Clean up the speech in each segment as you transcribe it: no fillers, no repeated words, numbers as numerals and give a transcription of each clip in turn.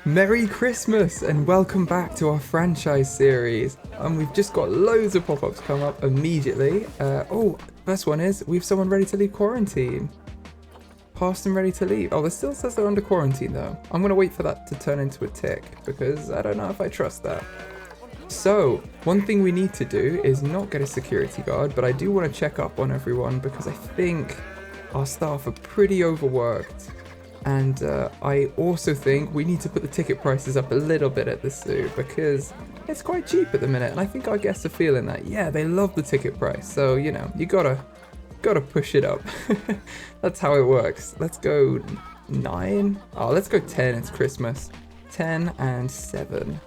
Merry Christmas and welcome back to our franchise series. We've just got loads of pop-ups come up immediately. First one is we have someone ready to leave quarantine. Past and ready to leave. Oh, it still says they're under quarantine though. I'm gonna wait for that to turn into a tick because I don't know if I trust that. So, one thing we need to do is not get a security guard, but I do want to check up on everyone because I think our staff are pretty overworked. And I also think we need to put the ticket prices up a little bit at the zoo because it's quite cheap at the minute. And I think our guests are feeling that. Yeah, they love the ticket price. So, you know, you gotta push it up. That's how it works. Let's go 9. Oh, let's go 10. It's Christmas. 10 and 7.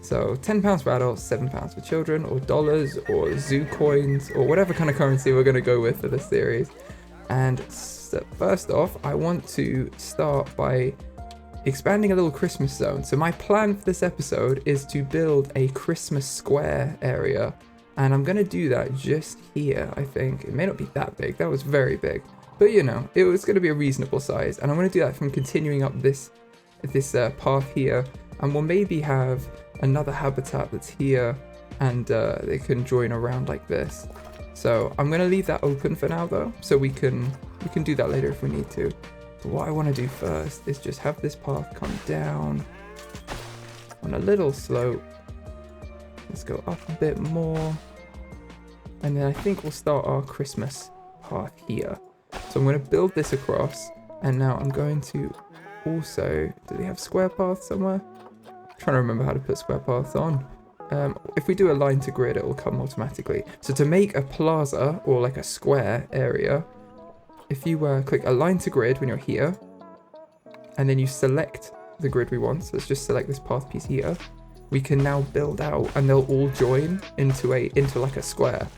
So £10 for adults, £7 for children, or dollars, or zoo coins, or whatever kind of currency we're going to go with for this series. And first off, I want to start by expanding a little Christmas zone. So my plan for this episode is to build a Christmas square area. And I'm going to do that just here, I think. It may not be that big. That was very big. But, you know, it was going to be a reasonable size. And I'm going to do that from continuing up this path here. And we'll maybe have another habitat that's here and they can join around like this. So I'm gonna leave that open for now though, so we can do that later if we need to. But what I want to do first is just have this path come down on a little slope. Let's go up a bit more, and then I think we'll start our Christmas path here. So I'm going to build this across, and now I'm going to also, do they have square paths somewhere? Trying to remember how to put square paths on. If we do a line to grid, it will come automatically. So to make a plaza or like a square area, if you click a line to grid when you're here, and then you select the grid we want, so let's just select this path piece here, we can now build out and they'll all join into like a square.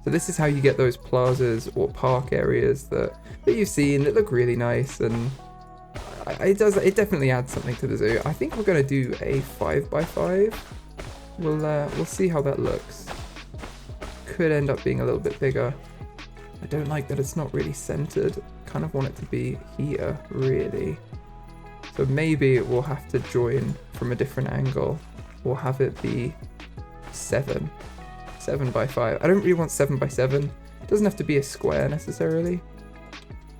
So this is how you get those plazas or park areas that you've seen that look really nice, and it definitely adds something to the zoo. I think we're going to do a 5x5. We'll see how that looks. Could end up being a little bit bigger. I don't like that it's not really centered. Kind of want it to be here, really. So maybe we'll have to join from a different angle. Or have it be 7. 7x5. I don't really want 7x7. It doesn't have to be a square necessarily.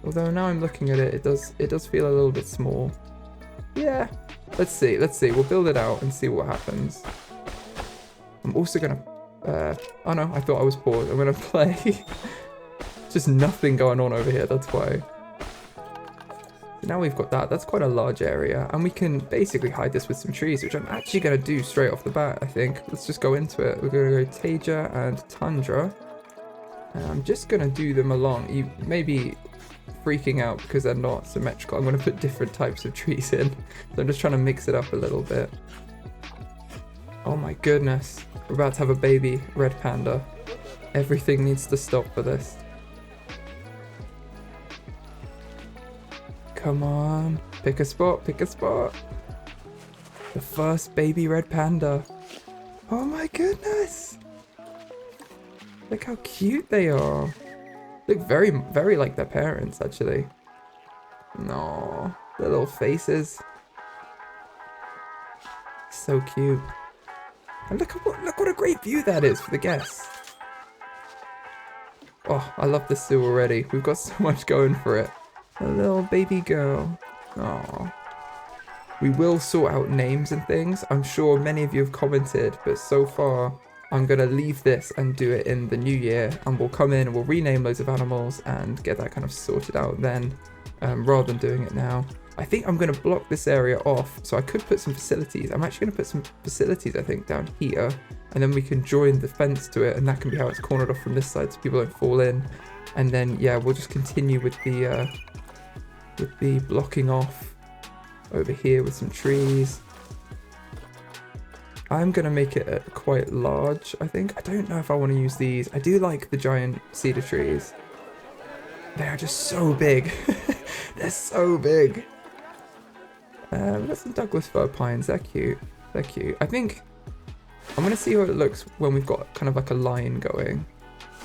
Although now I'm looking at it, it does feel a little bit small. Yeah, let's see. We'll build it out and see what happens. I'm also gonna, oh no, I thought I was bored. I'm gonna play. Just nothing going on over here, that's why. So now we've got that. That's quite a large area, and we can basically hide this with some trees, which I'm actually gonna do straight off the bat, I think. Let's just go into it. We're gonna go Taja and Tundra. And I'm just gonna do them along. You may be freaking out because they're not symmetrical. I'm gonna put different types of trees in. So I'm just trying to mix it up a little bit. Oh my goodness. We're about to have a baby Red Panda. Everything needs to stop for this. Come on. Pick a spot. The first baby Red Panda. Oh my goodness. Look how cute they are. Look very, very like their parents, actually. No, their little faces. So cute. And look what a great view that is for the guests. Oh, I love this zoo already. We've got so much going for it. A little baby girl. Oh. We will sort out names and things. I'm sure many of you have commented, but so far I'm going to leave this and do it in the new year, and we'll come in and we'll rename loads of animals and get that kind of sorted out then, rather than doing it now. I think I'm going to block this area off, so I could put some facilities. I'm actually going to put some facilities, I think, down here, and then we can join the fence to it, and that can be how it's cornered off from this side so people don't fall in. And then, yeah, we'll just continue with the blocking off over here with some trees. I'm going to make it quite large, I think. I don't know if I want to use these. I do like the giant cedar trees. They are just so big. They're so big. We've got some Douglas fir pines. They're cute. I think I'm going to see how it looks when we've got kind of like a line going.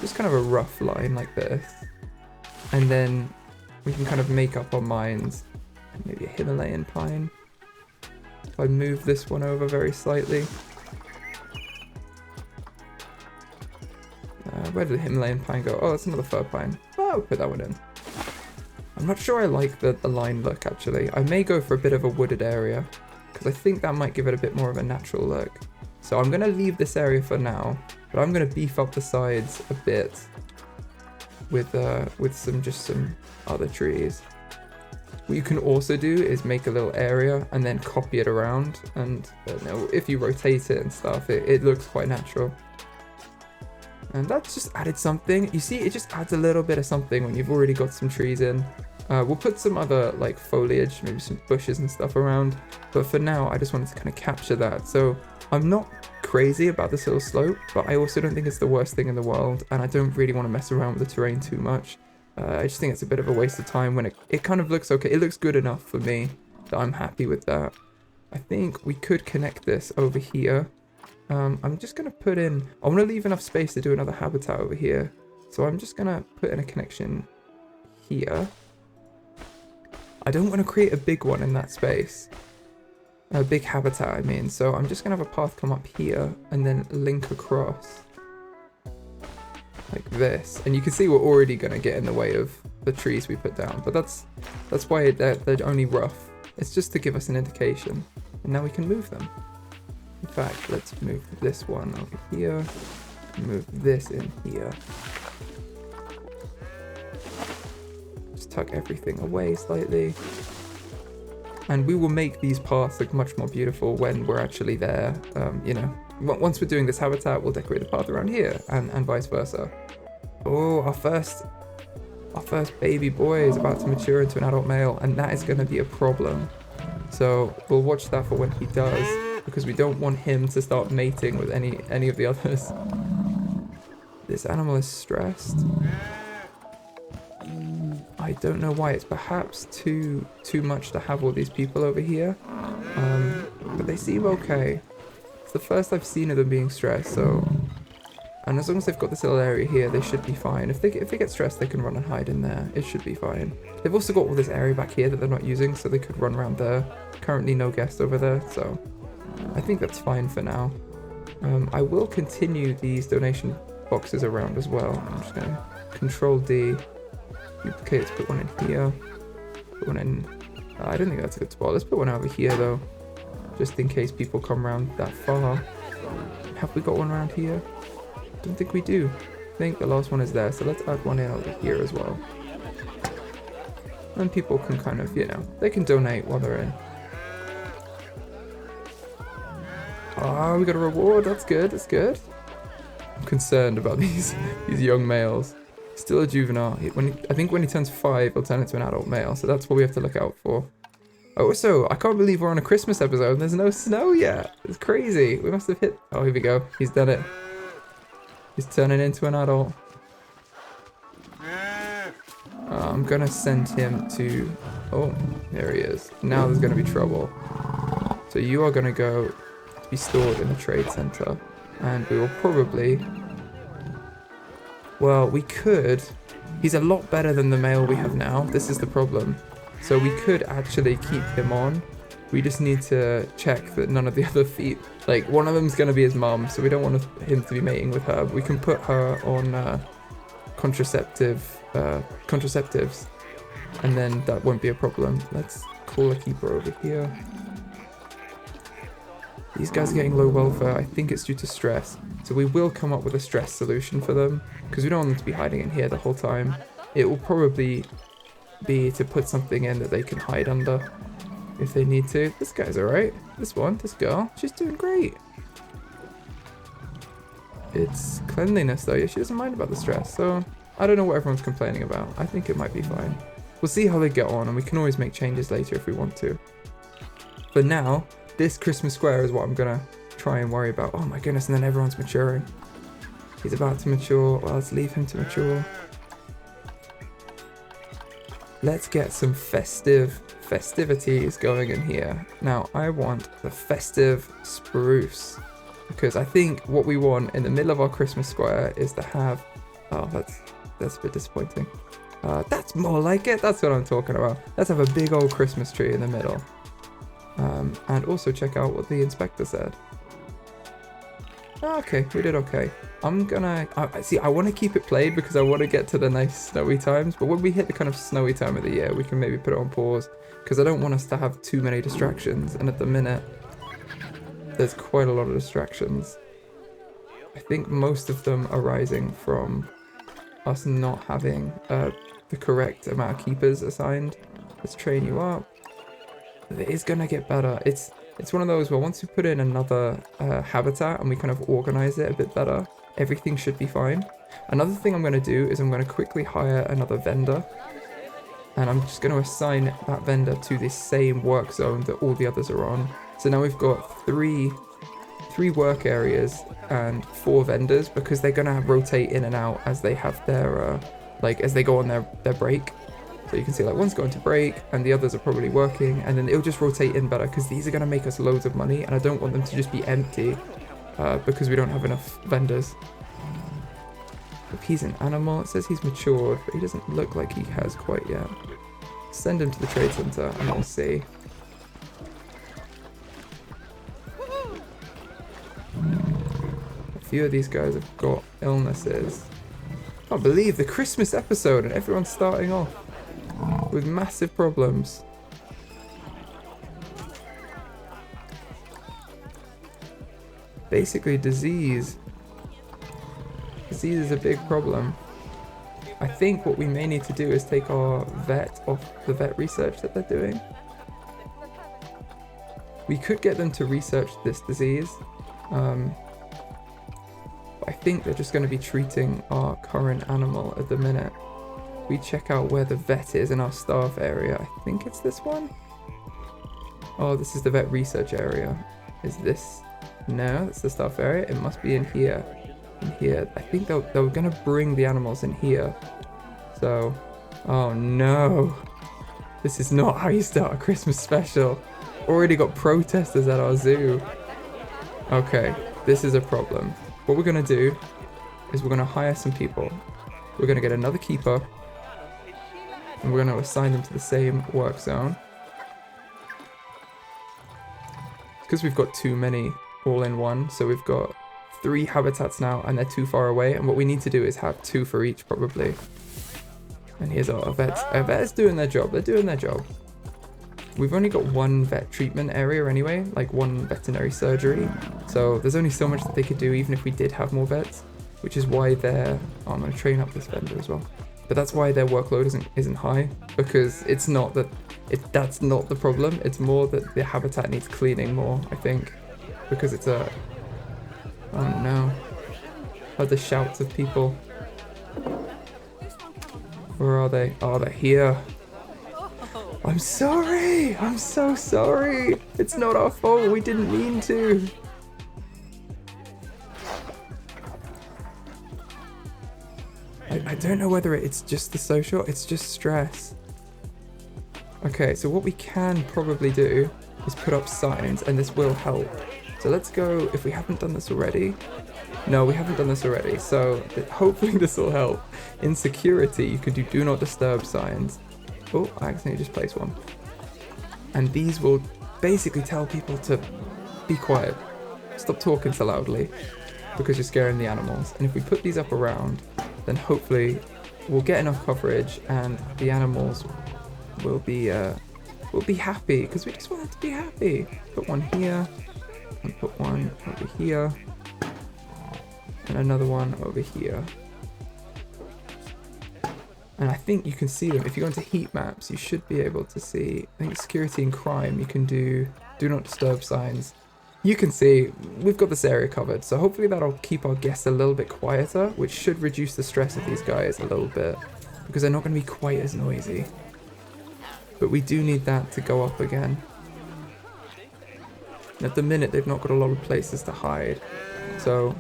Just kind of a rough line like this. And then we can kind of make up our minds. Maybe a Himalayan pine. if I move this one over very slightly. Where did the Himalayan pine go? Oh, that's another fir pine. Oh, I'll put that one in. I'm not sure I like the line look, actually. I may go for a bit of a wooded area, because I think that might give it a bit more of a natural look. So I'm going to leave this area for now, but I'm going to beef up the sides a bit with some other trees. What you can also do is make a little area and then copy it around, and if you rotate it and stuff, it looks quite natural. And that's just added something. You see, it just adds a little bit of something when you've already got some trees in. We'll put some other like foliage, maybe some bushes and stuff around. But for now, I just wanted to kind of capture that. So I'm not crazy about this little slope, but I also don't think it's the worst thing in the world. And I don't really want to mess around with the terrain too much. I just think it's a bit of a waste of time when it kind of looks okay. It looks good enough for me that I'm happy with that. I think we could connect this over here. I'm just going to put in, I want to leave enough space to do another habitat over here. So I'm just going to put in a connection here. I don't want to create a big one in that space. A big habitat, I mean. So I'm just going to have a path come up here and then link across. Like this. And you can see we're already going to get in the way of the trees we put down. But that's why they're only rough. It's just to give us an indication. And now we can move them. In fact, let's move this one over here, move this in here. Just tuck everything away slightly. And we will make these paths look much more beautiful when we're actually there. You know, once we're doing this habitat, we'll decorate the path around here and vice versa. Oh, our first baby boy is about to mature into an adult male, and that is going to be a problem. So we'll watch that for when he does, because we don't want him to start mating with any of the others. This animal is stressed. I don't know why. It's perhaps too much to have all these people over here. But they seem okay. It's the first I've seen of them being stressed, so... And as long as they've got this little area here, they should be fine. If they get stressed, they can run and hide in there. It should be fine. They've also got all this area back here that they're not using, so they could run around there. Currently no guest over there, so... I think that's fine for now. I will continue these donation boxes around as well. I'm just going to Control D, duplicate to put one in here, put one in... I don't think that's a good spot. Let's put one over here though, just in case people come around that far. Have we got one around here? Don't think we do. I think the last one is there, so let's add one in over here as well. And people can kind of, you know, they can donate while they're in. Oh, we got a reward. That's good. That's good. I'm concerned about these young males. Still a juvenile. I think when he turns 5, he'll turn into an adult male. So that's what we have to look out for. Oh, so I can't believe we're on a Christmas episode and there's no snow yet. It's crazy. We must have hit... Oh, here we go. He's done it. He's turning into an adult. I'm going to send him to... Oh, there he is. Now there's going to be trouble. So you are going to go... be stored in the trade center, and we will probably, well, we could, he's a lot better than the male we have now. This is the problem. So we could actually keep him on. We just need to check that none of the other like one of them's going to be his mum, so we don't want him to be mating with her. We can put her on contraceptives, and then that won't be a problem. Let's call a keeper over here. These guys are getting low welfare. I think it's due to stress. So we will come up with a stress solution for them, because we don't want them to be hiding in here the whole time. It will probably be to put something in that they can hide under if they need to. This guy's alright. This girl, she's doing great. It's cleanliness though. Yeah, she doesn't mind about the stress. So I don't know what everyone's complaining about. I think it might be fine. We'll see how they get on, and we can always make changes later if we want to. For now, this Christmas square is what I'm gonna try and worry about. Oh my goodness, and then everyone's maturing. He's about to mature. Well, let's leave him to mature. Let's get some festivities going in here. Now, I want the festive spruce, because I think what we want in the middle of our Christmas square is to have... Oh, that's a bit disappointing. That's more like it. That's what I'm talking about. Let's have a big old Christmas tree in the middle. And also check out what the inspector said. Okay, we did okay. I'm gonna... I want to keep it played because I want to get to the nice snowy times. But when we hit the kind of snowy time of the year, we can maybe put it on pause. Because I don't want us to have too many distractions. And at the minute, there's quite a lot of distractions. I think most of them are arising from us not having the correct amount of keepers assigned. Let's train you up. It is going to get better. It's one of those where once we put in another habitat and we kind of organize it a bit better, everything should be fine. Another thing I'm going to do is I'm going to quickly hire another vendor. And I'm just going to assign that vendor to this same work zone that all the others are on. So now we've got three work areas and 4 vendors because they're going to rotate in and out as they have their, as they go on their break. So you can see like one's going to break and the others are probably working, and then it'll just rotate in better because these are going to make us loads of money and I don't want them to just be empty because we don't have enough vendors. If he's an animal, it says he's matured, but he doesn't look like he has quite yet. Send him to the trade center and we'll see. A few of these guys have got illnesses. I can't believe the Christmas episode and everyone's starting off with massive problems. Basically disease. Disease is a big problem. I think what we may need to do is take our vet off the vet research that they're doing. We could get them to research this disease. I think they're just going to be treating our current animal at the minute. We check out where the vet is in our staff area. I think it's this one. Oh, this is the vet research area. Is this? No, that's the staff area. It must be in here. In here. I think they were going to bring the animals in here. So, oh no. This is not how you start a Christmas special. Already got protesters at our zoo. Okay, this is a problem. What we're going to do is we're going to hire some people. We're going to get another keeper. And we're going to assign them to the same work zone. Because we've got too many all in one. So we've got 3 habitats now and they're too far away. And what we need to do is have 2 for each probably. And here's our vets. Our vets doing their job. They're doing their job. We've only got 1 vet treatment area anyway, like 1 veterinary surgery. So there's only so much that they could do even if we did have more vets, which is why they're... Oh, I'm going to train up this vendor as well. But that's why their workload isn't high, because it's not that... that's not the problem. It's more that the habitat needs cleaning more, I think. Because it's a... Oh no. Oh, the shouts of people. Where are they? Oh, they're here. I'm sorry! I'm so sorry! It's not our fault, we didn't mean to! I don't know whether it's just the social, it's just stress. Okay, so what we can probably do is put up signs, and this will help. So let's go, if we haven't done this already. No, we haven't done this already, so hopefully this will help. In security, you can do not disturb signs. Oh, I accidentally just placed one. And these will basically tell people to be quiet. Stop talking so loudly because you're scaring the animals. And if we put these up around, then hopefully we'll get enough coverage and the animals will be happy because we just want them to be happy. Put one here and put one over here and another one over here. And I think you can see them. If you go into heat maps, you should be able to see, I think security and crime, you can do not disturb signs. You can see we've got this area covered. So hopefully that'll keep our guests a little bit quieter, which should reduce the stress of these guys a little bit because they're not going to be quite as noisy. But we do need that to go up again. And at the minute, they've not got a lot of places to hide. So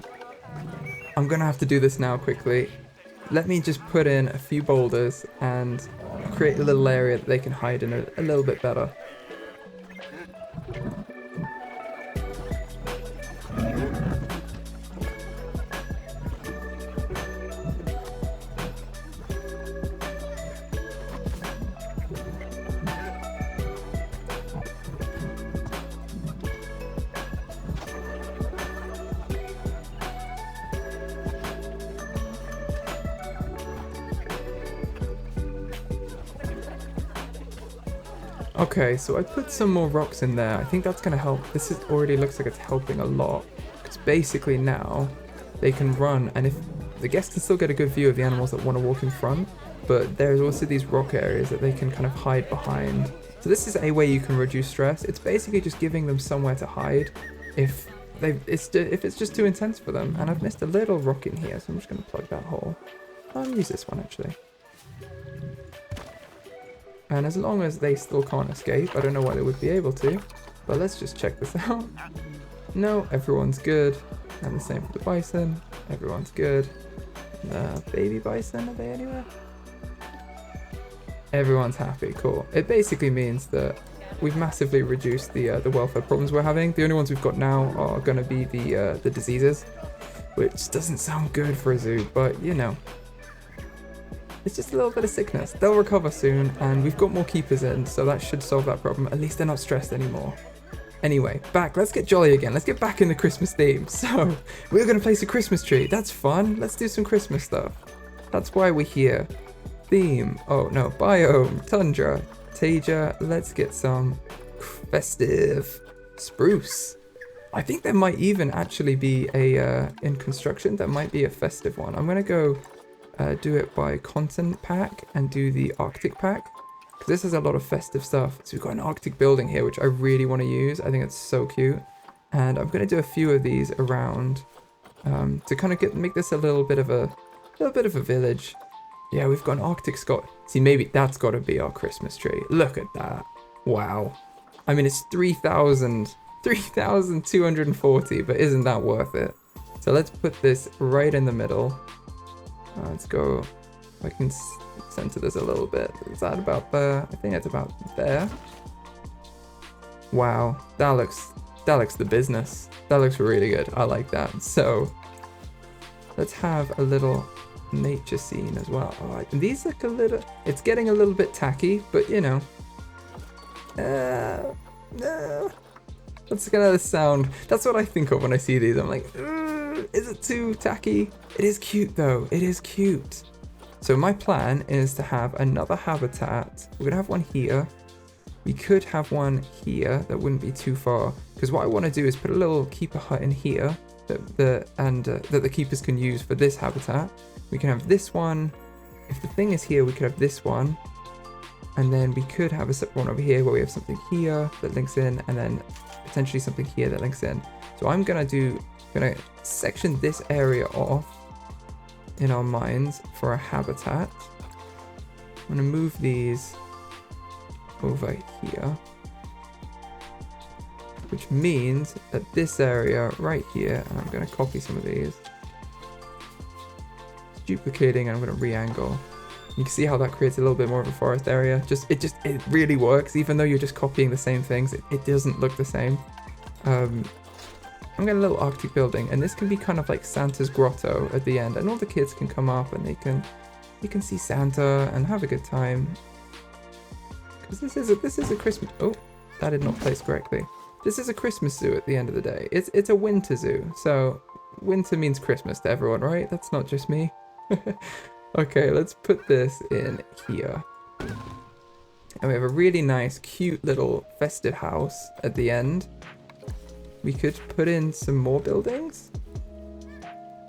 I'm going to have to do this now quickly. Let me just put in a few boulders and create a little area that they can hide in a little bit better. Okay, so I put some more rocks in there. I think that's going to help. This already looks like it's helping a lot. Because basically now they can run, and if the guests can still get a good view of the animals that want to walk in front, but there's also these rock areas that they can kind of hide behind. So this is a way you can reduce stress. It's basically just giving them somewhere to hide if it's just too intense for them. And I've missed a little rock in here, so I'm just going to plug that hole. I'll use this one actually. And as long as they still can't escape, I don't know why they would be able to, but let's just check this out. No, everyone's good. And the same for the bison. Everyone's good. The baby bison, are they anywhere? Everyone's happy, cool. It basically means that we've massively reduced the welfare problems we're having. The only ones we've got now are going to be the diseases, which doesn't sound good for a zoo, but you know. It's just a little bit of sickness. They'll recover soon, and we've got more keepers in, so that should solve that problem. At least they're not stressed anymore. Anyway, let's get jolly again. Let's get back in the Christmas theme. So, we're going to place a Christmas tree. That's fun. Let's do some Christmas stuff. That's why we're here. Theme. Oh, no. Biome. Tundra. Taja. Let's get some festive. Spruce. I think there might even actually be a, in construction, there might be a festive one. I'm going to go do it by continent pack and do the Arctic pack. Because this has a lot of festive stuff. So we've got an Arctic building here, which I really want to use. I think it's so cute. And I'm going to do a few of these around to kind of make this a little bit of a village. Yeah, we've got an Arctic Scott. See, maybe that's got to be our Christmas tree. Look at that. Wow. I mean, it's 3,240, but isn't that worth it? So let's put this right in the middle. Let's go, if I can center this a little bit. Is that about there? I think it's about there. Wow, that looks the business. That looks really good. I like that. So let's have a little nature scene as well. Oh, these look a little, it's getting a little bit tacky, but you know. That's gonna sound, that's what I think of when I see these. I'm like, is it too tacky? It is cute though, it is cute. So my plan is to have another habitat. We're gonna have one here. We could have one here, that wouldn't be too far. Because what I wanna do is put a little keeper hut in here that the keepers can use for this habitat. We can have this one. If the thing is here, we could have this one. And then we could have a separate one over here where we have something here that links in, and then potentially something here that links in. So I'm gonna section this area off in our minds for a habitat. I'm gonna move these over here, which means that this area right here, and I'm gonna copy some of these, duplicating, and I'm gonna re-angle. You can see how that creates a little bit more of a forest area. It really works, even though you're just copying the same things. It doesn't look the same. I'm getting a little Arctic building, and this can be kind of like Santa's grotto at the end, and all the kids can come up and they can see Santa and have a good time. Because this is a Christmas. Oh, that did not place correctly. This is a Christmas zoo at the end of the day. It's a winter zoo, so winter means Christmas to everyone, right? That's not just me. Okay, let's put this in here. And we have a really nice, cute little festive house at the end. We could put in some more buildings.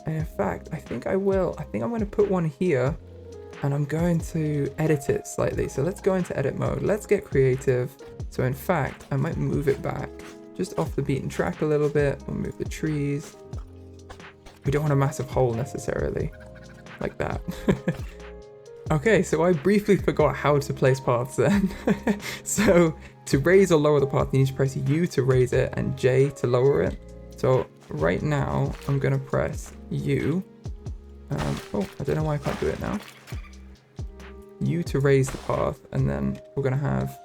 And in fact, I think I will. I think I'm going to put one here. And I'm going to edit it slightly. So let's go into edit mode. Let's get creative. So in fact, I might move it back just off the beaten track a little bit. We'll move the trees. We don't want a massive hole necessarily. Like that. Okay, so I briefly forgot how to place paths then. So to raise or lower the path, you need to press U to raise it and J to lower it. So right now, I'm gonna press U. Oh, I don't know why I can't do it now. U to raise the path, and then we're gonna have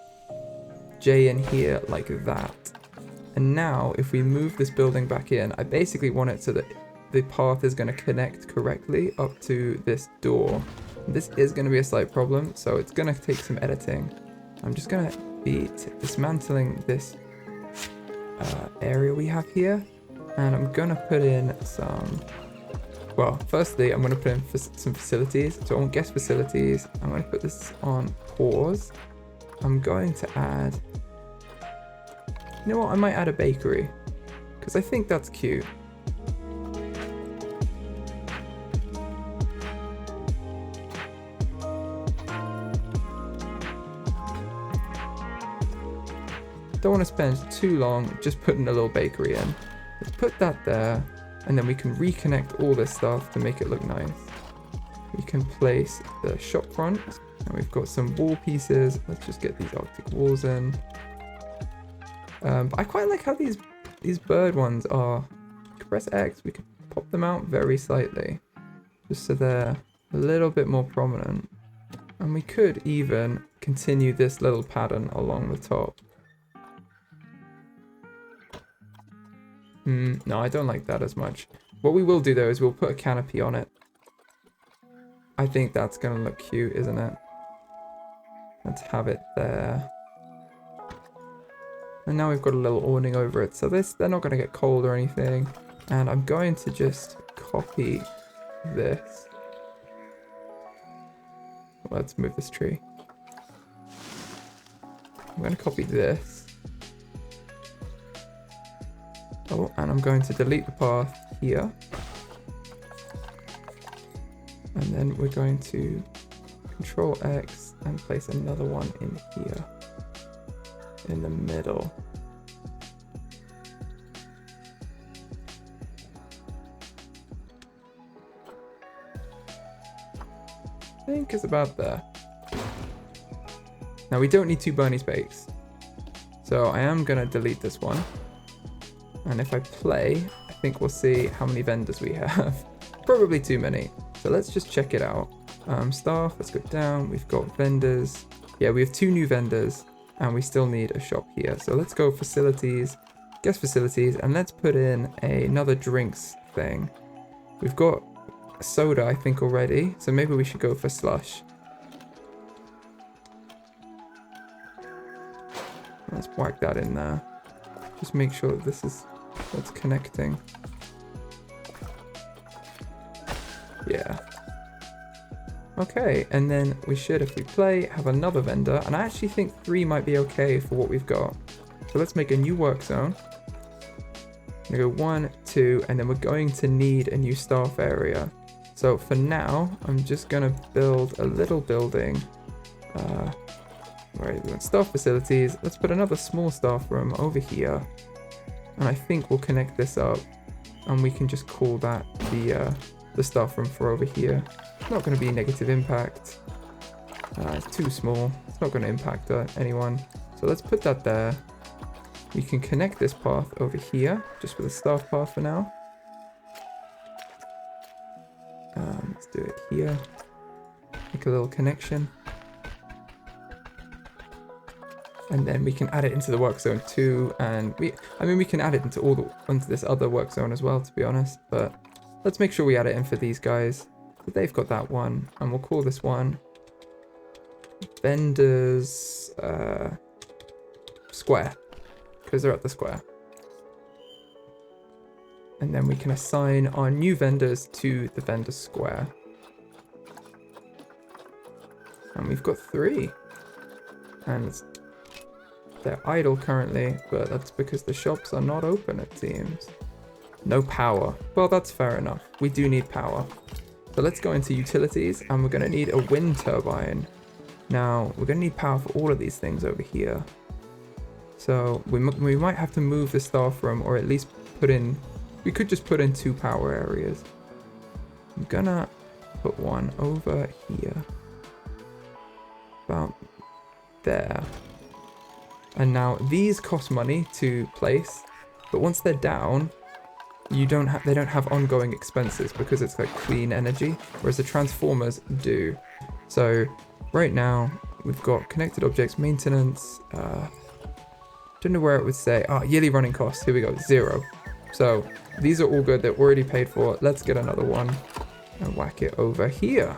J in here like that. And now if we move this building back in, I basically want it so that the path is going to connect correctly up to this door. This is going to be a slight problem, so it's going to take some editing. I'm just going to be dismantling this area we have here, and I'm going to put in some, well, firstly, I'm going to put in some facilities. So on guest facilities, I'm going to put this on pause. I'm going to add... You know what? I might add a bakery. Because I think that's cute. Don't want to spend too long just putting a little bakery in. Let's put that there, and then we can reconnect all this stuff to make it look nice. We can place the shop front, and we've got some wall pieces. Let's just get these Arctic walls in. But I quite like how these bird ones are. You can press X, we can pop them out very slightly, just so they're a little bit more prominent. And we could even continue this little pattern along the top. No, I don't like that as much. What we will do though is we'll put a canopy on it. I think that's gonna look cute, isn't it? Let's have it there. And now we've got a little awning over it. So they're not gonna get cold or anything. And I'm going to just copy this. Let's move this tree. I'm gonna copy this. Oh, and I'm going to delete the path here. And then we're going to Control X and place another one in here. In the middle. I think it's about there. Now we don't need 2 Bernie Spakes. So I am going to delete this one. And if I play, I think we'll see how many vendors we have. Probably too many. So let's just check it out. Staff, let's go down. We've got vendors. Yeah, we have 2 new vendors and we still need a shop here. So let's go facilities, guest facilities, and let's put in another drinks thing. We've got soda, I think, already. So maybe we should go for slush. Let's whack that in there. Just make sure that this is what's connecting. Yeah. Okay, and then we should, if we play, have another vendor. And I actually think 3 might be okay for what we've got. So let's make a new work zone. I'm gonna go 1, 2, and then we're going to need a new staff area. So for now, I'm just gonna build a little building. Right, we want staff facilities. Let's put another small staff room over here. And I think we'll connect this up. And we can just call that the staff room for over here. It's not going to be negative impact. It's too small. It's not going to impact anyone. So let's put that there. We can connect this path over here, just with a staff path for now. Let's do it here. Make a little connection. And then we can add it into the work zone too. And we can add it into this other work zone as well, to be honest. But let's make sure we add it in for these guys. So they've got that one, and we'll call this one vendors square, because they're at the square. And then we can assign our new vendors to the vendor square. And we've got 3. And they're idle currently, but that's because the shops are not open, it seems. No power. Well, that's fair enough. We do need power. So let's go into utilities, and we're going to need a wind turbine. Now, we're going to need power for all of these things over here. So we might have to move the staff room, or at least put in... We could just put in 2 power areas. I'm going to put one over here. About there. And now these cost money to place, but once they're down, they don't have ongoing expenses because it's like clean energy, whereas the transformers do. So right now we've got connected objects, maintenance, don't know where it would say, yearly running costs, here we go, 0. So these are all good, they're already paid for. Let's get another one and whack it over here.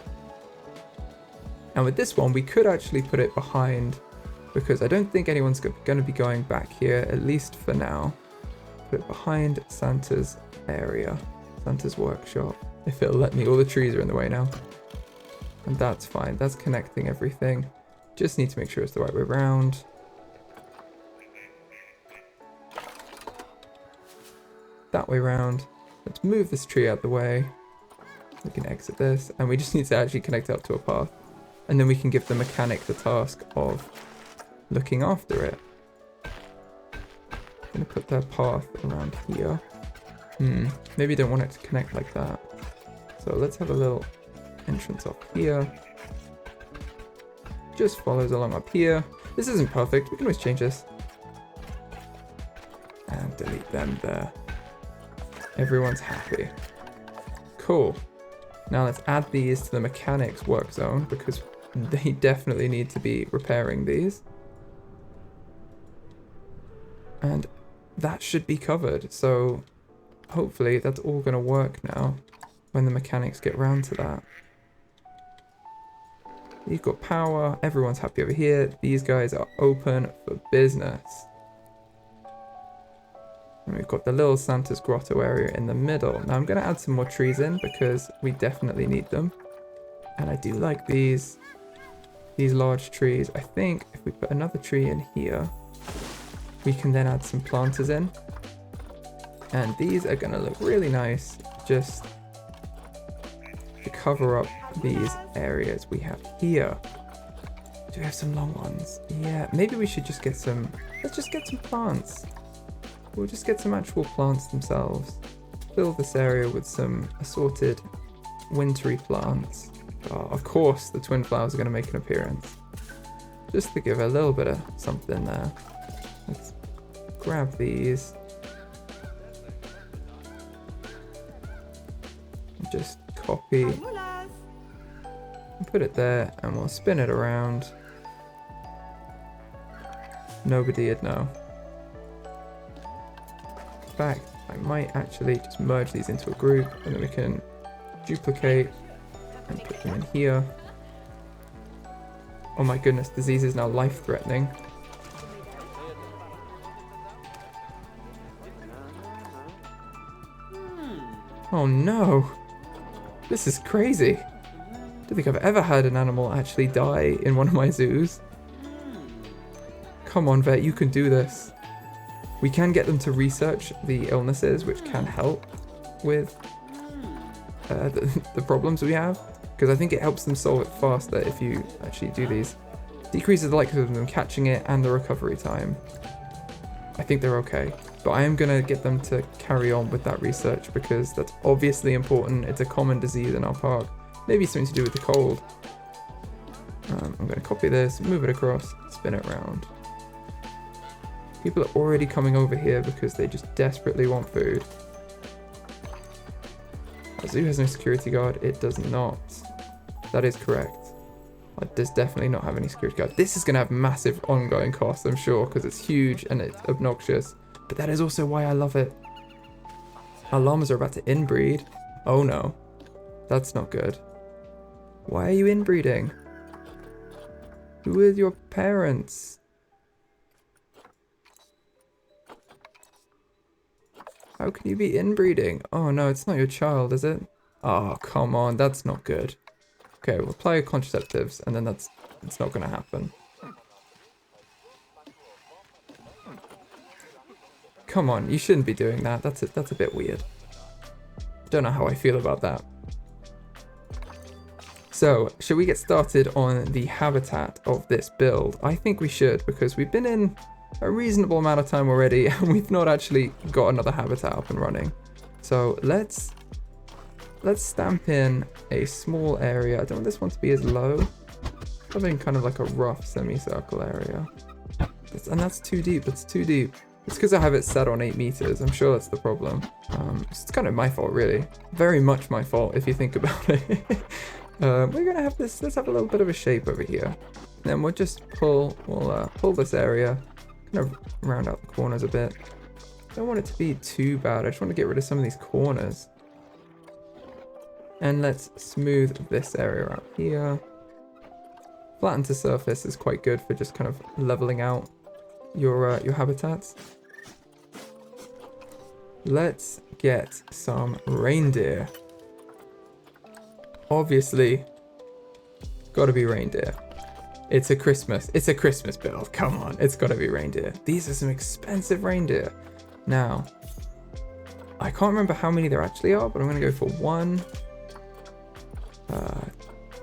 And with this one, we could actually put it behind, because I don't think anyone's going to be going back here, at least for now. Put it behind Santa's area, Santa's workshop, if it'll let me. All the trees are in the way now. And that's fine, that's connecting everything. Just need to make sure it's the right way around. That way around. Let's move this tree out the way. We can exit this, and we just need to actually connect it up to a path. And then we can give the mechanic the task of looking after it. I'm gonna put their path around here. Maybe don't want it to connect like that. So let's have a little entrance up here. Just follows along up here. This isn't perfect, we can always change this. And delete them there. Everyone's happy. Cool. Now let's add these to the mechanics work zone because they definitely need to be repairing these. And that should be covered. So hopefully that's all going to work now when the mechanics get round to that. You've got power. Everyone's happy over here. These guys are open for business. And we've got the little Santa's grotto area in the middle. Now I'm going to add some more trees in because we definitely need them. And I do like these large trees. I think if we put another tree in here, we can then add some planters in. And these are going to look really nice just to cover up these areas we have here. Do we have some long ones? Yeah, maybe we should just get some, let's just get some plants. We'll just get some actual plants themselves. Fill this area with some assorted wintry plants. Oh, of course, the twin flowers are going to make an appearance. Just to give a little bit of something there. Let's grab these. Just copy. Put it there and we'll spin it around. Nobody'd know. In fact, I might actually just merge these into a group and then we can duplicate and put them in here. Oh my goodness, disease is now life-threatening. Oh no! This is crazy! I don't think I've ever had an animal actually die in one of my zoos. Come on, vet, you can do this. We can get them to research the illnesses, which can help with the problems we have. Because I think it helps them solve it faster if you actually do these. Decreases the likelihood of them catching it and the recovery time. I think they're okay. But I am going to get them to carry on with that research because that's obviously important. It's a common disease in our park. Maybe something to do with the cold. I'm going to copy this, move it across, spin it around. People are already coming over here because they just desperately want food. Our zoo has no security guard. It does not. That is correct. It does definitely not have any security guard. This is going to have massive ongoing costs, I'm sure, because it's huge and it's obnoxious. But that is also why I love it. Our llamas are about to inbreed. Oh no. That's not good. Why are you inbreeding? Who are your parents? How can you be inbreeding? Oh no, it's not your child, is it? Oh, come on, that's not good. Okay, we'll apply contraceptives and then it's not gonna happen. Come on, you shouldn't be doing that. That's a bit weird. Don't know how I feel about that. So, should we get started on the habitat of this build? I think we should, because we've been in a reasonable amount of time already, and we've not actually got another habitat up and running. So, let's stamp in a small area. I don't want this one to be as low. Something kind of like a rough semicircle area. And that's too deep, that's too deep. It's because I have it set on 8 meters. I'm sure that's the problem. It's kind of my fault, really. Very much my fault, if you think about it. We're gonna have this, let's have a little bit of a shape over here. Then we'll just pull this area, kind of round out the corners a bit. Don't want it to be too bad, I just want to get rid of some of these corners. And let's smooth this area out here. Flatten to surface is quite good for just kind of leveling out your habitats. Let's get some reindeer. Obviously, gotta be reindeer. It's a Christmas build. Come on, it's gotta be reindeer. These are some expensive reindeer. Now, I can't remember how many there actually are, but I'm gonna go for 1,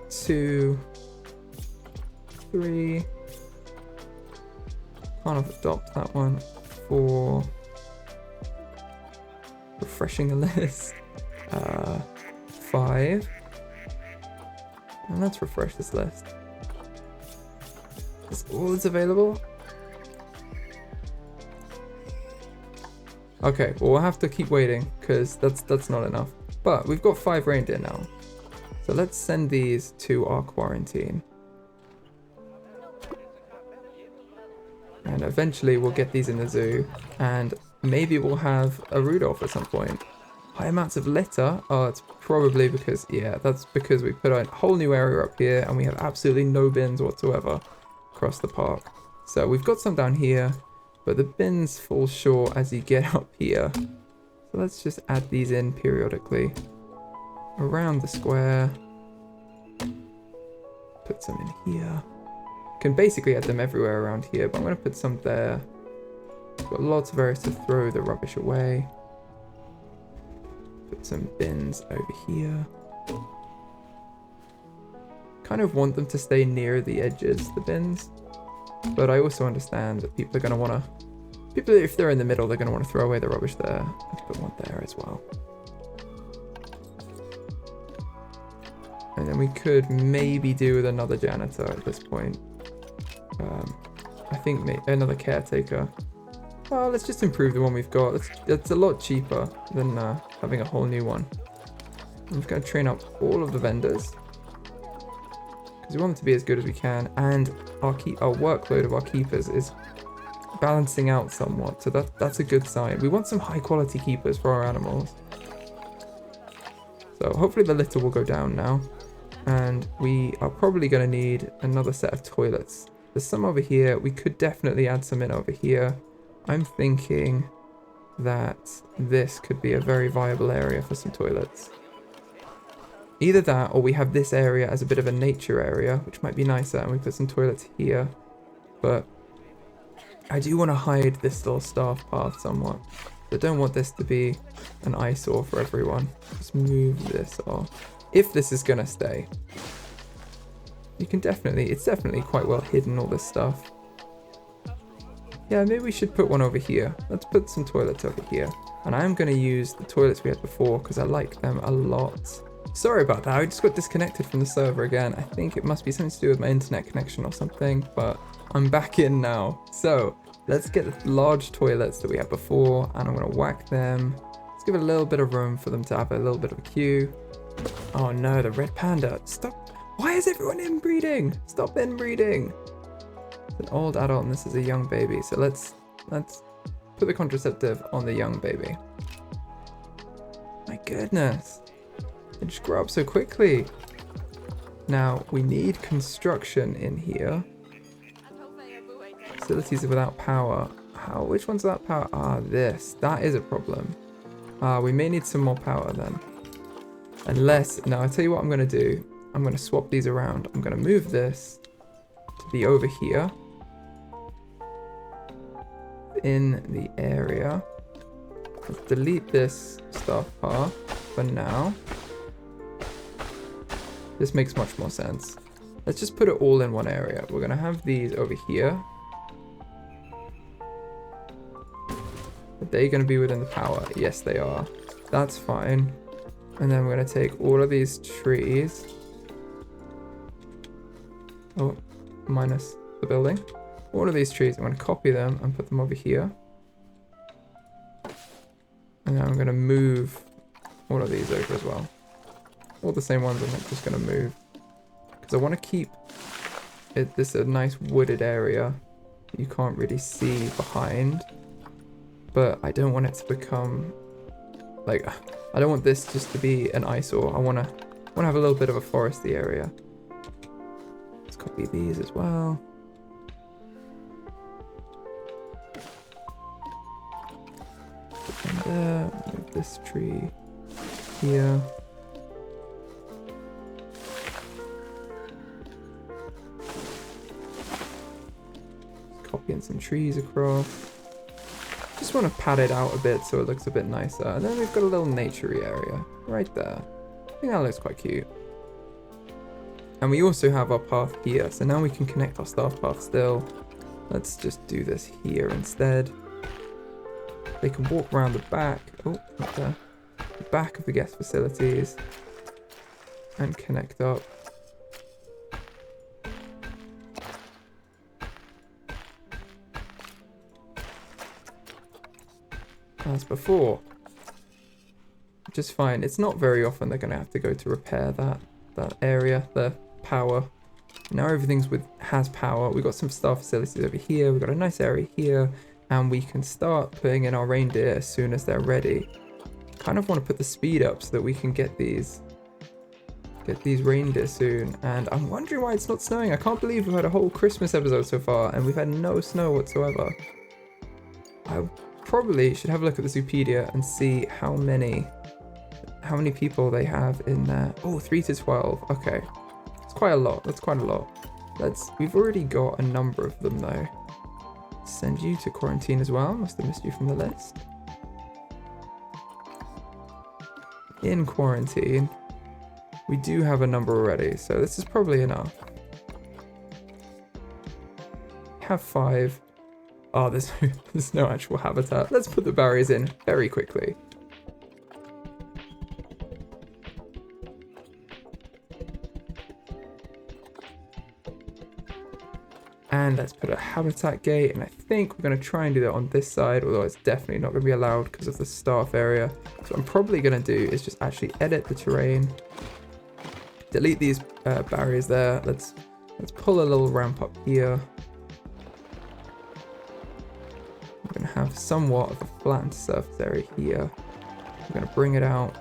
2, 3. Can't adopt that one. 4. Refreshing the list. 5. And let's refresh this list. Is all that's available? Okay, well we'll have to keep waiting because that's not enough. But we've got 5 reindeer now. So let's send these to our quarantine. And eventually we'll get these in the zoo and maybe we'll have a Rudolph at some point. High amounts of litter? Oh, it's probably because, yeah, that's because we put a whole new area up here and we have absolutely no bins whatsoever across the park. So we've got some down here, but the bins fall short as you get up here. So let's just add these in periodically around the square. Put some in here. Can basically add them everywhere around here, but I'm going to put some there. Got lots of areas to throw the rubbish away. Put some bins over here. Kind of want them to stay near the edges, the bins. But I also understand that people are going to want to... if they're in the middle, they're going to want to throw away the rubbish there. Let's put one there as well. And then we could maybe do with another janitor at this point. I think another caretaker. Well, let's just improve the one we've got. It's a lot cheaper than having a whole new one. I'm just going to train up all of the vendors. Because we want them to be as good as we can. And our workload of our keepers is balancing out somewhat. So that's a good sign. We want some high quality keepers for our animals. So hopefully the litter will go down now. And we are probably going to need another set of toilets. There's some over here. We could definitely add some in over here. I'm thinking that this could be a very viable area for some toilets. Either that, or we have this area as a bit of a nature area, which might be nicer, and we put some toilets here. But I do want to hide this little staff path somewhat. I don't want this to be an eyesore for everyone. Just move this off. If this is going to stay. You can it's definitely quite well hidden, all this stuff. Yeah, maybe we should put one over here. Let's put some toilets over here. And I am going to use the toilets we had before because I like them a lot. Sorry about that, I just got disconnected from the server again. I think it must be something to do with my internet connection or something, but I'm back in now. So, let's get the large toilets that we had before, and I'm going to whack them. Let's give it a little bit of room for them to have a little bit of a queue. Oh no, the Red Panda. Stop. Why is everyone inbreeding? Stop inbreeding. It's an old adult and this is a young baby. So let's put the contraceptive on the young baby. My goodness. They just grow up so quickly. Now, we need construction in here. Facilities without power. Which one's without power? Ah, this. That is a problem. We may need some more power then. No, I'll tell you what I'm going to do. I'm going to swap these around. I'm going to move this to be over here. In the area. Let's delete this staff path for now. This makes much more sense. Let's just put it all in one area. We're going to have these over here. Are they going to be within the power? Yes, they are. That's fine. And then we're going to take all of these trees. Oh, minus the building. All of these trees, I'm going to copy them and put them over here. And then I'm going to move all of these over as well. All the same ones I'm just going to move. Because I want to keep this a nice wooded area you can't really see behind. But I don't want it to become like, I don't want this just to be an eyesore. I want to have a little bit of a foresty area. Let's copy these as well. Put them there. Move this tree here. in some trees across. Just want to pad it out a bit so it looks a bit nicer. And then we've got a little naturey area right there. I think that looks quite cute. And we also have our path here, so now we can connect our staff path still. Let's just do this here instead. They can walk around the back, not there, the back of the guest facilities and connect up. As before, which is fine. It's not very often they're going to have to go to repair that area, the power. Now everything's has power. We've got some staff facilities over here. We've got a nice area here, and we can start putting in our reindeer as soon as they're ready. Kind of want to put the speed up so that we can get these reindeer soon. And I'm wondering why it's not snowing. I can't believe we've had a whole Christmas episode so far, and we've had no snow whatsoever. I probably should have a look at the Zoopedia and see how many people they have in there. Oh, 3 to 12. Okay. It's quite a lot. That's quite a lot. We've already got a number of them though. Send you to quarantine as well. Must have missed you from the list. In quarantine. We do have a number already, so this is probably enough. We have 5. Oh, there's no actual habitat. Let's put the barriers in very quickly. And let's put a habitat gate, and I think we're going to try and do that on this side, although it's definitely not going to be allowed because of the staff area. So what I'm probably going to do is just actually edit the terrain, delete these barriers there. Let's pull a little ramp up here. We're going to have somewhat of a flattened surface area here. We're going to bring it out.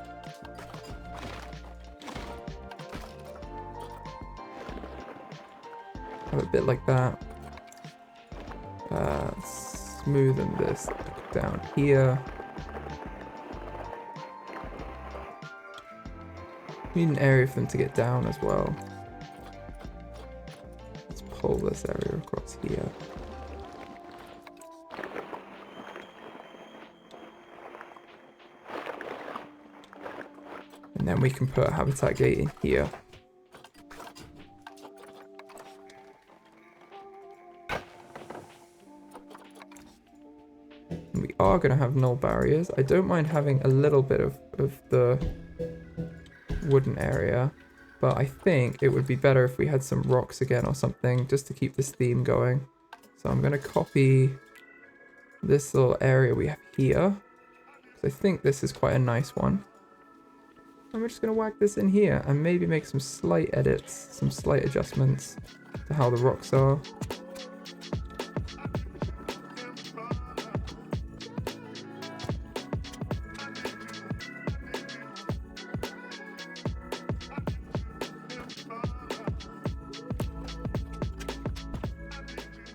Have a bit like that. Smoothen this down here. Need an area for them to get down as well. Let's pull this area across here. And then we can put a habitat gate in here. And we are going to have null barriers. I don't mind having a little bit of the wooden area, but I think it would be better if we had some rocks again or something just to keep this theme going. So I'm going to copy this little area we have here, because I think this is quite a nice one. And we're just going to whack this in here and maybe make some slight edits, some slight adjustments to how the rocks are.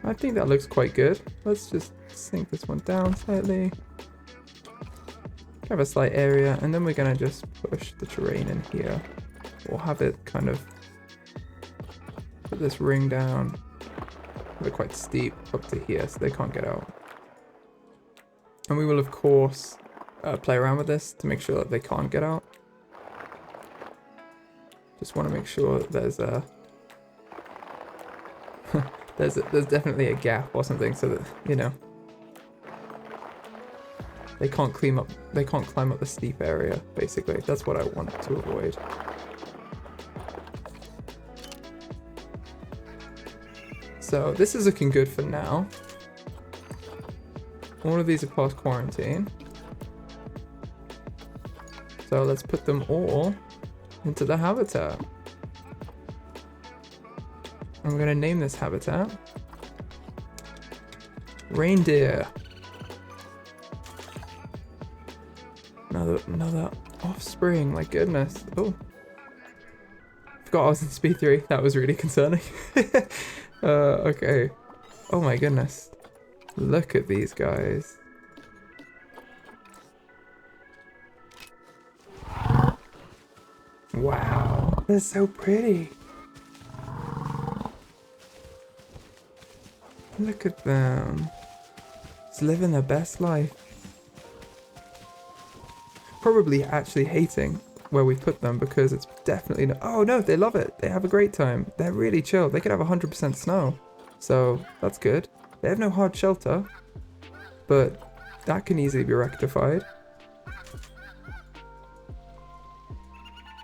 I think that looks quite good. Let's just sink this one down slightly. Have a slight area, and then we're going to just push the terrain in here. Or have it kind of put this ring down. Have it quite steep up to here so they can't get out. And we will of course play around with this to make sure that they can't get out. Just want to make sure that there's a there's definitely a gap or something so that, you know, they can't climb up the steep area, basically. That's what I want to avoid. So this is looking good for now. All of these are past quarantine. So let's put them all into the habitat. And we're going to name this habitat Reindeer. Another offspring, my goodness. Oh, forgot I was in speed 3. That was really concerning. Okay. Oh my goodness. Look at these guys. Wow, they're so pretty. Look at them. Just living their best life. Probably actually hating where we put them because it's definitely no. Oh no, they love it. They have a great time. They're really chill. They could have 100% snow. So that's good. They have no hard shelter, but that can easily be rectified.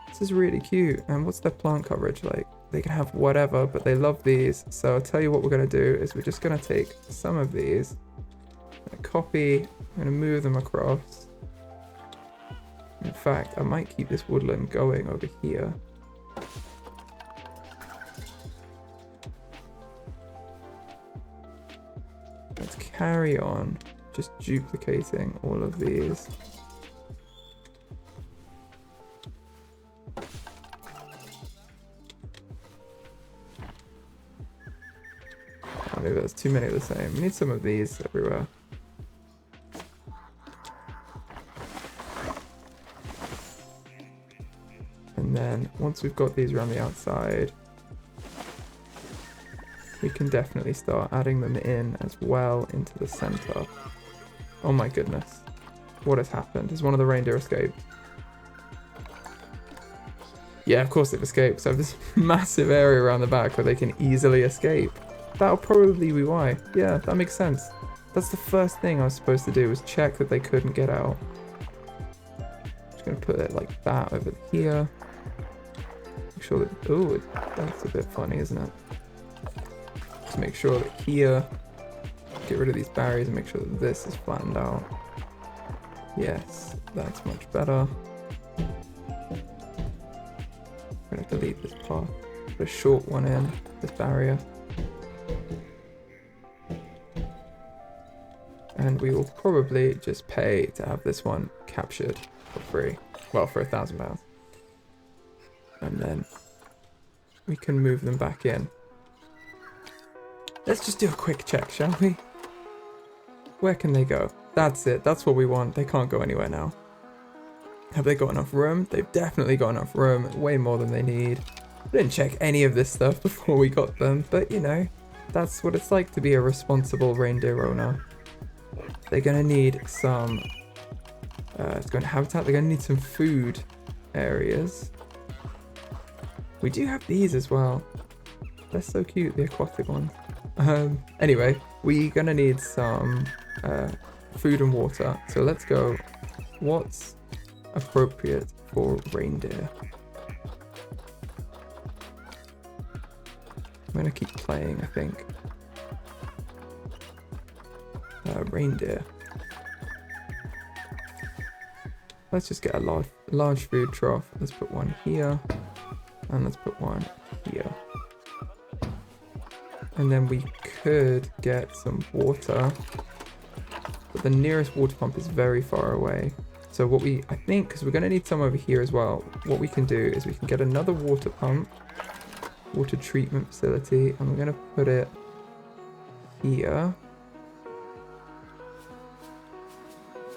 This is really cute. And what's their plant coverage like? They can have whatever, but they love these. So I'll tell you what we're going to do is we're just going to take some of these, copy, I'm going to move them across. In fact, I might keep this woodland going over here. Let's carry on just duplicating all of these. Oh, maybe that's too many of the same. We need some of these everywhere. And then once we've got these around the outside, we can definitely start adding them in as well into the center. Oh my goodness. What has happened? Has one of the reindeer escaped? Yeah, of course they've escaped. So I have this massive area around the back where they can easily escape. That'll probably be why. Yeah, that makes sense. That's the first thing I was supposed to do, was check that they couldn't get out. Just gonna put it like that over here. Make sure that, oh, that's a bit funny, isn't it? Just make sure that here, get rid of these barriers and make sure that this is flattened out. Yes, that's much better. I'm gonna delete this path, put a short one in, this barrier. And we will probably just pay to have this one captured for free. Well, for £1,000. And then we can move them back in. Let's just do a quick check, shall we? Where can they go? That's it. That's what we want. They can't go anywhere now. Have they got enough room? They've definitely got enough room. Way more than they need. I didn't check any of this stuff before we got them. But, you know, that's what it's like to be a responsible reindeer owner. They're going to need some... it's going to habitat. They're going to need some food areas. We do have these as well. They're so cute, the aquatic ones. Anyway, we're going to need some food and water. So let's go. What's appropriate for reindeer? I'm going to keep playing, I think. Reindeer. Let's just get a large food trough. Let's put one here. And let's put one here. And then we could get some water. But the nearest water pump is very far away. So what I think, because we're going to need some over here as well, what we can do is we can get another water pump, water treatment facility, and we're going to put it here.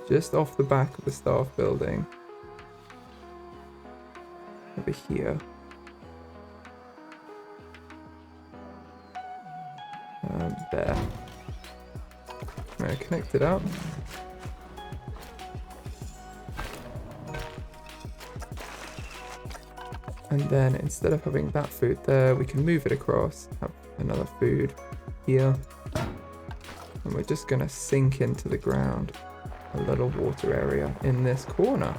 Just off the back of the staff building. Over here. There. I'm going to connect it up. And then instead of having that food there, we can move it across, have another food here. And we're just going to sink into the ground a little water area in this corner.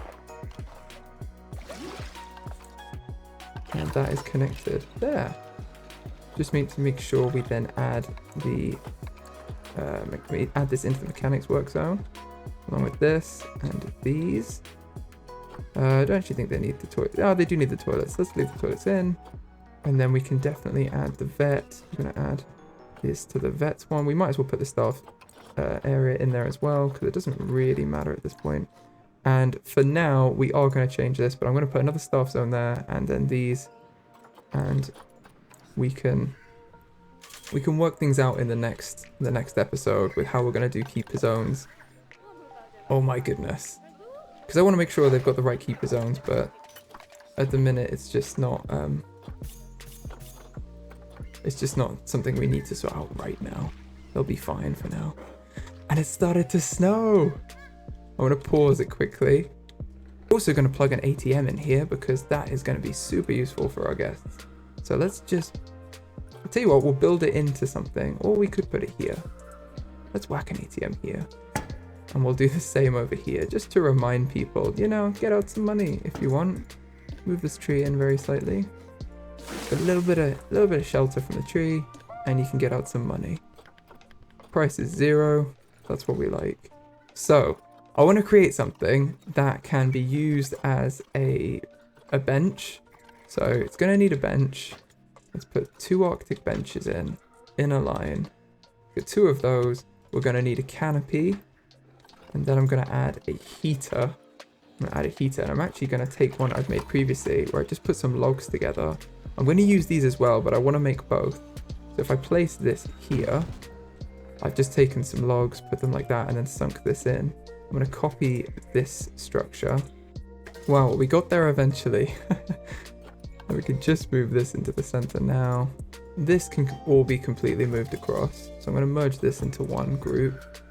And that is connected there. Just need to make sure we then add the add this into the mechanics work zone along with this and these. I don't actually think they need the toilet. Oh, they do need the toilets. Let's leave the toilets in, and then we can definitely add the vet. I'm gonna add this to the vets one. We might as well put the staff area in there as well because it doesn't really matter at this point. And for now, we are going to change this, but I'm going to put another staff zone there, and then these, and we can work things out in the next episode with how we're going to do keeper zones. Oh my goodness, because I want to make sure they've got the right keeper zones, but at the minute it's just not something we need to sort out right now. They'll be fine for now. And it started to snow. I'm gonna pause it quickly. Also gonna plug an ATM in here because that is gonna be super useful for our guests. So let's just, I'll tell you what, we'll build it into something, or we could put it here. Let's whack an ATM here. And we'll do the same over here, just to remind people, you know, get out some money if you want. Move this tree in very slightly. A little bit of shelter from the tree, and you can get out some money. Price is 0. That's what we like. So I want to create something that can be used as a bench. So it's going to need a bench. Let's put 2 Arctic benches in a line. Get 2 of those. We're going to need a canopy. And then I'm going to add a heater. I'm going to add a heater. And I'm actually going to take one I've made previously where I just put some logs together. I'm going to use these as well, but I want to make both. So if I place this here, I've just taken some logs, put them like that, and then sunk this in. I'm going to copy this structure. Wow, we got there eventually. And we can just move this into the center now. This can all be completely moved across. So I'm going to merge this into one group.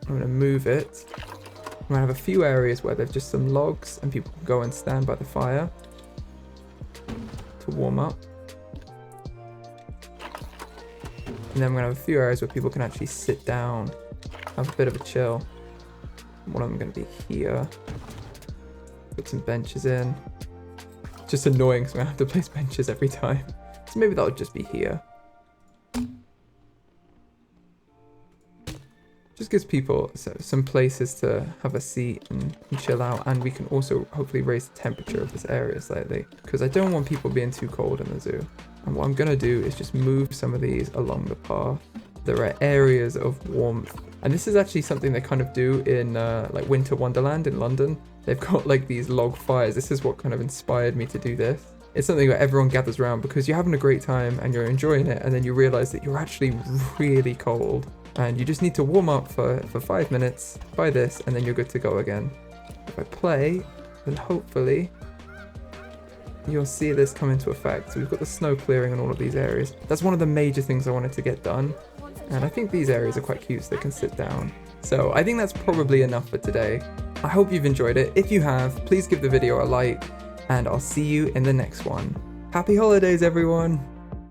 I'm going to move it. I'm going to have a few areas where there's just some logs and people can go and stand by the fire to warm up. And then I'm going to have a few areas where people can actually sit down, have a bit of a chill. One of them going to be here. Put some benches in. Just annoying because I'm going to have to place benches every time. So maybe that'll just be here. Just gives people some places to have a seat and chill out, and we can also hopefully raise the temperature of this area slightly because I don't want people being too cold in the zoo. And what I'm going to do is just move some of these along the path. There are areas of warmth, and this is actually something they kind of do in like Winter Wonderland in London. They've got like these log fires. This is what kind of inspired me to do this. It's something where everyone gathers around because you're having a great time and you're enjoying it, and then you realize that you're actually really cold and you just need to warm up for 5 minutes by this, and then you're good to go again. If I play, then hopefully you'll see this come into effect. So we've got the snow clearing in all of these areas. That's one of the major things I wanted to get done. And I think these areas are quite cute so they can sit down. So I think that's probably enough for today. I hope you've enjoyed it. If you have, please give the video a like, and I'll see you in the next one. Happy holidays, everyone!